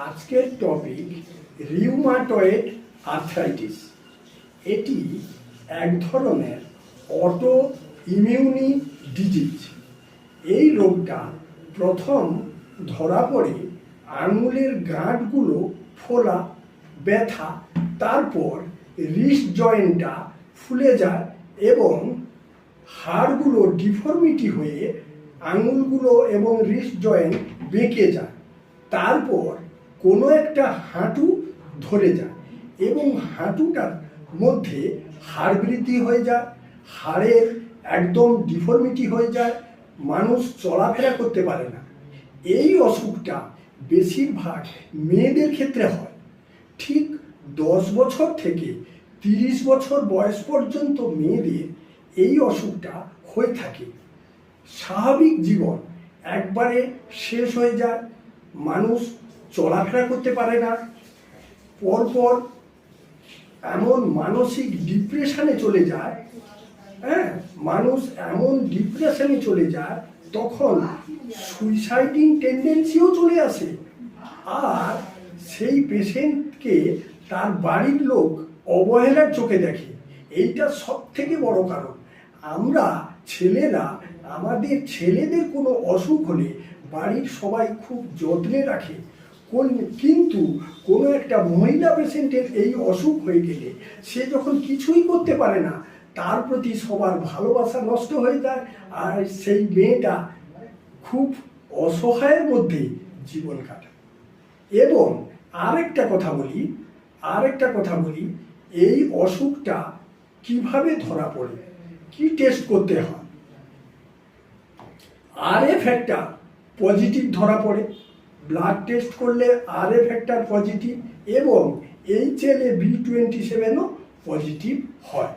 আজকের topic rheumatoid arthritis. এটি এক ধরনের অটো ইমিউনি ডিজিজ। এই রোগটা প্রথম ধরা পড়ে আঙুলের গাঁটগুলো ফোলা, ব্যথা, তারপর রিস্ট জয়েন্টটা ফুলে যায় এবং হাড়গুলো ডিফর্মিটি হয়ে আঙুলগুলো এবং রিস্ট জয়েন্ট বেঁকে যায়। তারপর কোনো একটা হাঁটু ধরে যায় এবং হাঁটুটার মধ্যে হাড় বৃদ্ধি হয়ে যায়, হাড়ের একদম ডিফর্মিটি হয়ে যায়, মানুষ চলাফেরা করতে পারে না। এই অসুখটা বেশিরভাগ মেয়েদের ক্ষেত্রে হয়। ঠিক 10 বছর থেকে 30 বছর বয়স পর্যন্ত মেয়েদের এই অসুখটা হয়ে থাকে। স্বাভাবিক জীবন একবারে শেষ হয়ে যায়, মানুষ চলাফেরা করতে পারে না, পরপর এমন মানসিক ডিপ্রেশনে চলে যায়, মানুষ এমন ডিপ্রেশনে চলে যায় তখন সুইসাইডিং টেন্ডেন্সিও চলে আসে। আর সেই পেশেন্টকে তার বাড়ির লোক অবহেলার চোখে দেখে। এইটা সব থেকে বড় কারণ। আমরা ছেলেরা আমাদের ছেলেদের কোনো অসুখ হলে বাড়ির সবাই খুব যত্নে রাখে, কিন্তু কোনো একটা মহিলা পেশেন্টের এই অসুখ হয়ে গেলে সে যখন কিছুই করতে পারে না, তার প্রতি সবার ভালোবাসা নষ্ট হয়ে যায় আর সেই মেয়েটা খুব অসহায়ের মধ্যে জীবন কাটায়। এবং আরেকটা কথা বলি এই অসুখটা কিভাবে ধরা পড়ে, কি টেস্ট করতে হয়। RA ফ্যাক্টর পজিটিভ ধরা পড়ে, ব্লাড টেস্ট করলে RA ফ্যাক্টর পজিটিভ এবং HLA-B27ও পজিটিভ হয়।